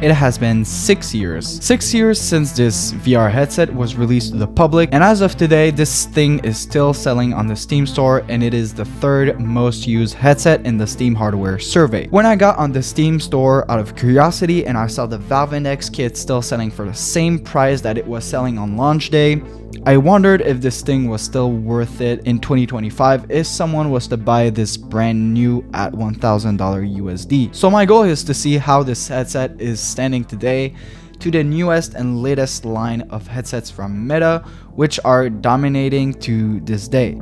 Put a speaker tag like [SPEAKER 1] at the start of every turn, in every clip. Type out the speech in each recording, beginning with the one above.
[SPEAKER 1] it has been 6 years. 6 years since this VR headset was released to the public, and as of today, this thing is still selling on the Steam store, and it is the third most used headset in the Steam hardware survey. When I got on the Steam store out of curiosity and I saw the Valve Index kit still selling for the same price that it was selling on launch day, I wondered if this thing was still worth it in 2025 if someone was to buy this brand new at $1,000 USD. So my goal is to see how this headset is standing today to the newest and latest line of headsets from Meta, which are dominating to this day.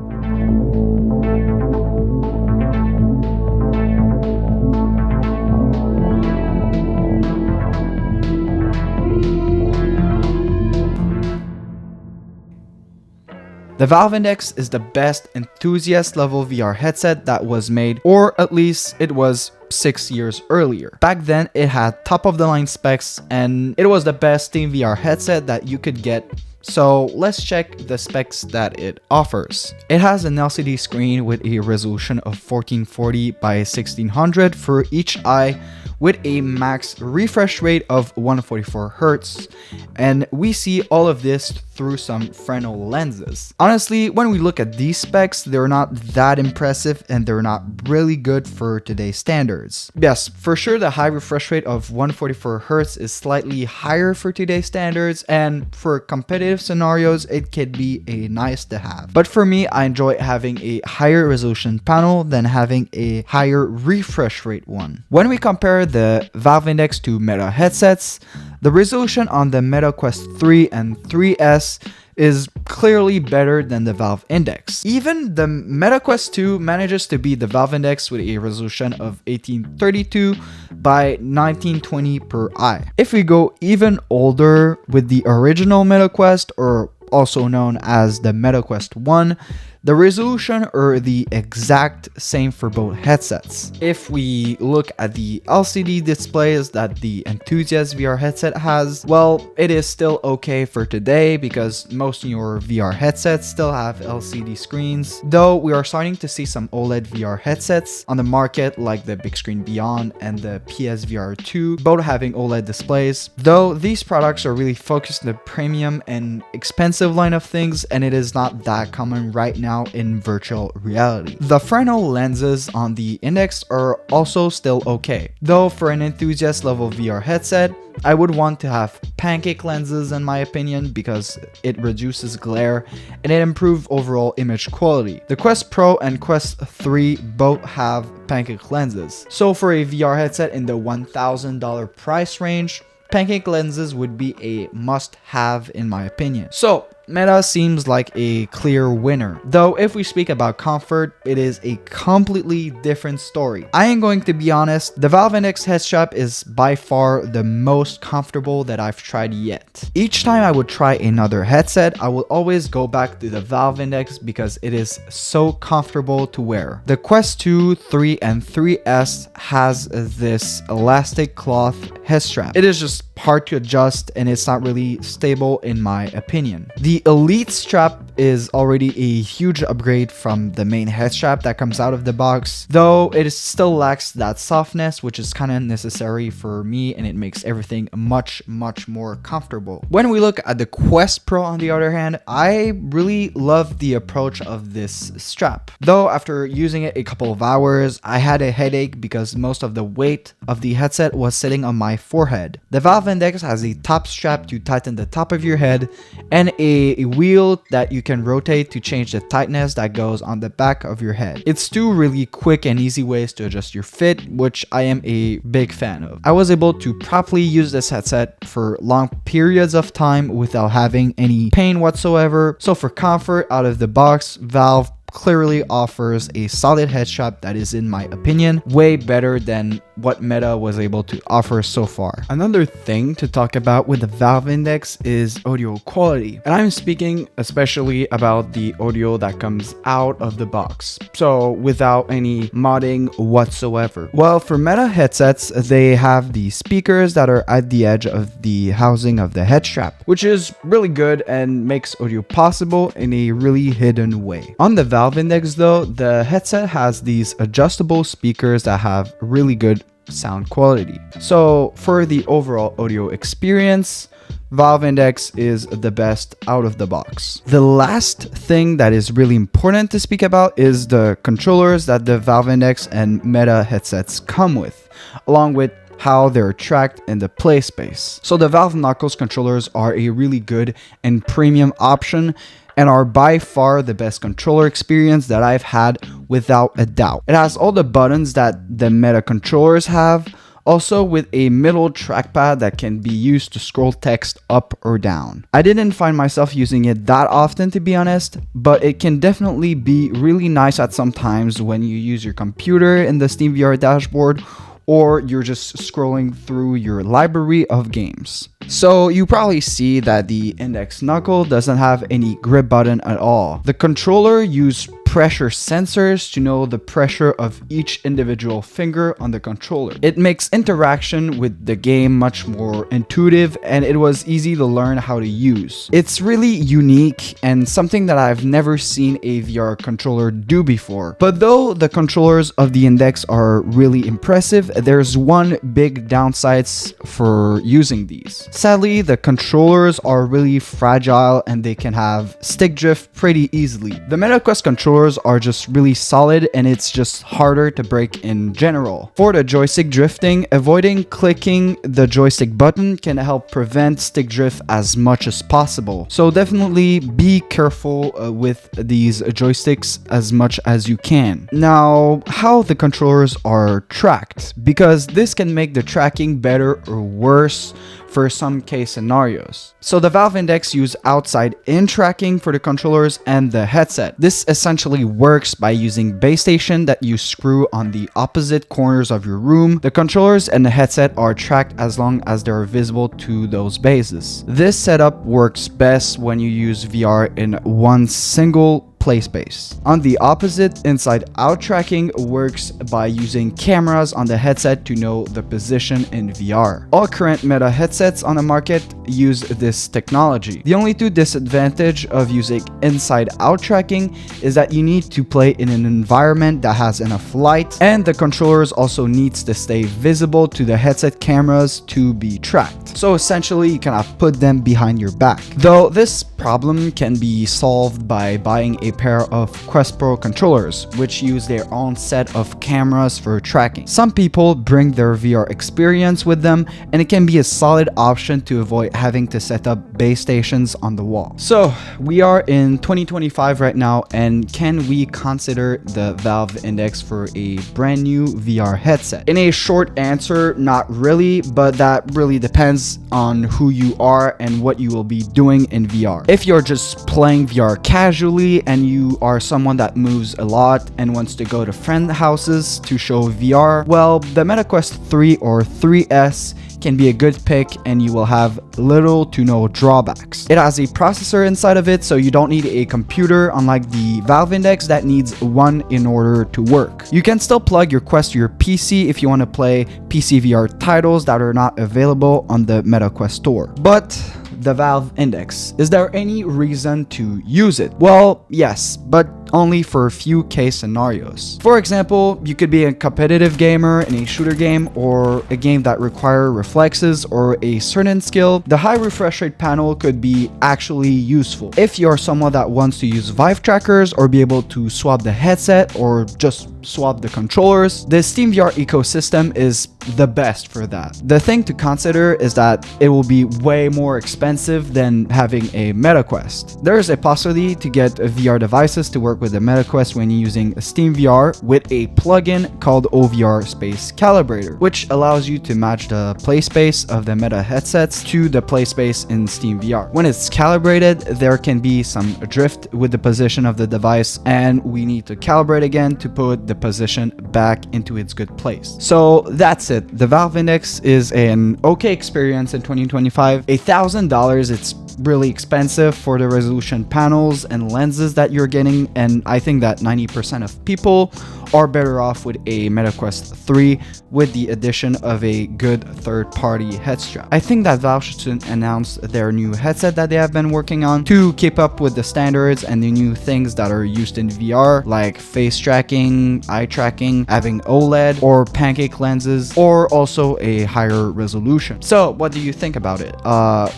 [SPEAKER 1] The Valve Index is the best enthusiast level VR headset that was made, or at least it was 6 years earlier. Back then, it had top of the line specs and it was the best Steam VR headset that you could get. So let's check the specs that it offers. It has an LCD screen with a resolution of 1440 by 1600 for each eye, with a max refresh rate of 144 Hz, and we see all of this through some Fresnel lenses. Honestly, when we look at these specs, they're not that impressive and they're not really good for today's standards. Yes, for sure the high refresh rate of 144 Hz is slightly higher for today's standards, and for competitive scenarios it could be a nice to have. But for me, I enjoy having a higher resolution panel than having a higher refresh rate one. When we compare the Valve Index to Meta headsets, the resolution on the Meta Quest 3 and 3S is clearly better than the Valve Index. Even the Meta Quest 2 manages to beat the Valve Index with a resolution of 1832 by 1920 per eye. If we go even older with the original Meta Quest, or also known as the Meta Quest 1, the resolution are the exact same for both headsets. If we look at the LCD displays that the Enthusiast VR headset has, well, it is still okay for today because most newer VR headsets still have LCD screens, though we are starting to see some OLED VR headsets on the market like the Big Screen Beyond and the PSVR 2, both having OLED displays, though these products are really focused on the premium and expensive line of things, and it is not that common right now in virtual reality. The Fresnel lenses on the Index are also still okay, though for an enthusiast level VR headset, I would want to have pancake lenses in my opinion because it reduces glare and it improves overall image quality. The Quest Pro and Quest 3 both have pancake lenses, so for a VR headset in the $1,000 price range, pancake lenses would be a must-have in my opinion. So Meta seems like a clear winner, though if we speak about comfort, it is a completely different story. I am going to be honest, the Valve Index head strap is by far the most comfortable that I've tried yet. Each time I would try another headset, I will always go back to the Valve Index because it is so comfortable to wear. The Quest 2, 3, and 3S has this elastic cloth head strap. It is just hard to adjust and it's not really stable in my opinion. The Elite strap is already a huge upgrade from the main head strap that comes out of the box, though it still lacks that softness, which is kind of necessary for me, and it makes everything much more comfortable. When we look at the Quest Pro on the other hand, I really love the approach of this strap, though after using it a couple of hours I had a headache because most of the weight of the headset was sitting on my forehead. The Valve Index has a top strap to tighten the top of your head and a wheel that you can rotate to change the tightness that goes on the back of your head. It's two really quick and easy ways to adjust your fit, which I am a big fan of. I was able to properly use this headset for long periods of time without having any pain whatsoever. So for comfort out of the box, Valve clearly offers a solid head strap that is, in my opinion, way better than what Meta was able to offer so far. Another thing to talk about with the Valve Index is audio quality, and I'm speaking especially about the audio that comes out of the box, so without any modding whatsoever. Well, for Meta headsets, they have the speakers that are at the edge of the housing of the head strap, which is really good and makes audio possible in a really hidden way. On the Valve Index though, the headset has these adjustable speakers that have really good sound quality. So for the overall audio experience, Valve Index is the best out of the box. The last thing that is really important to speak about is the controllers that the Valve Index and Meta headsets come with, along with how they're tracked in the play space. So the Valve Knuckles controllers are a really good and premium option and are by far the best controller experience that I've had without a doubt. It has all the buttons that the Meta controllers have, also with a middle trackpad that can be used to scroll text up or down. I didn't find myself using it that often, to be honest, but it can definitely be really nice at some times when you use your computer in the SteamVR dashboard or you're just scrolling through your library of games. So you probably see that the Index Knuckle doesn't have any grip button at all. The controller uses pressure sensors to know the pressure of each individual finger on the controller. It makes interaction with the game much more intuitive, and it was easy to learn how to use. It's really unique and something that I've never seen a VR controller do before. But though the controllers of the Index are really impressive, there's one big downside for using these. Sadly, the controllers are really fragile and they can have stick drift pretty easily. The MetaQuest controllers are just really solid and it's just harder to break in general. For the joystick drifting, avoiding clicking the joystick button can help prevent stick drift as much as possible. So definitely be careful with these joysticks as much as you can. Now, how the controllers are tracked, because this can make the tracking better or worse for some case scenarios. So the Valve Index use outside-in tracking for the controllers and the headset. This essentially works by using base station that you screw on the opposite corners of your room. The controllers and the headset are tracked as long as they're visible to those bases. This setup works best when you use VR in one single play space. On the opposite, inside-out tracking works by using cameras on the headset to know the position in VR. All current Meta headsets on the market use this technology. The only two disadvantage of using inside-out tracking is that you need to play in an environment that has enough light, and the controllers also needs to stay visible to the headset cameras to be tracked. So essentially, you cannot put them behind your back. Though this problem can be solved by buying a pair of Quest Pro controllers, which use their own set of cameras for tracking. Some people bring their VR experience with them, and it can be a solid option to avoid having to set up base stations on the wall. So we are in 2025 right now, and can we consider the Valve Index for a brand new VR headset? In a short answer, not really, but that really depends on who you are and what you will be doing in VR. If you're just playing VR casually and you are someone that moves a lot and wants to go to friend houses to show VR, well, the MetaQuest 3 or 3S can be a good pick and you will have little to no drawbacks. It has a processor inside of it, so you don't need a computer unlike the Valve Index that needs one in order to work. You can still plug your Quest to your PC if you want to play PC VR titles that are not available on the MetaQuest store. But the Valve Index, is there any reason to use it? Well, yes, but only for a few case scenarios. For example, you could be a competitive gamer in a shooter game or a game that require reflexes or a certain skill. The high refresh rate panel could be actually useful. If you're someone that wants to use Vive trackers or be able to swap the headset or just swap the controllers, the SteamVR ecosystem is the best for that. The thing to consider is that it will be way more expensive than having a MetaQuest. There is a possibility to get VR devices to work with the MetaQuest when using SteamVR with a plugin called OVR Space Calibrator, which allows you to match the play space of the Meta headsets to the play space in SteamVR. When it's calibrated, there can be some drift with the position of the device, and we need to calibrate again to put the position back into its good place. So that's it. The Valve Index is an okay experience in 2025. $1,000, it's really expensive for the resolution panels and lenses that you're getting, and I think that 90% of people are better off with a MetaQuest 3 with the addition of a good third-party head strap. I think that Valve should announce their new headset that they have been working on to keep up with the standards and the new things that are used in VR, like face tracking, eye tracking, having OLED or pancake lenses, or also a higher resolution. So what do you think about it?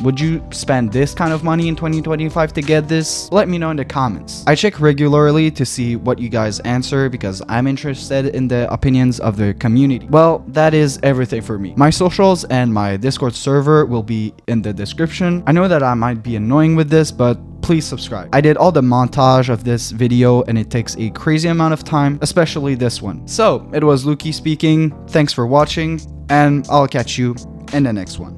[SPEAKER 1] Would you spend this kind of money in 2025 to get this? Let me know in the comments. I check regularly to see what you guys answer because I'm interested in the opinions of the community. Well, that is everything for me. My socials and my Discord server will be in the description. I know that I might be annoying with this, but please subscribe. I did all the montage of this video and it takes a crazy amount of time, especially this one. So it was Lukey speaking. Thanks for watching and I'll catch you in the next one.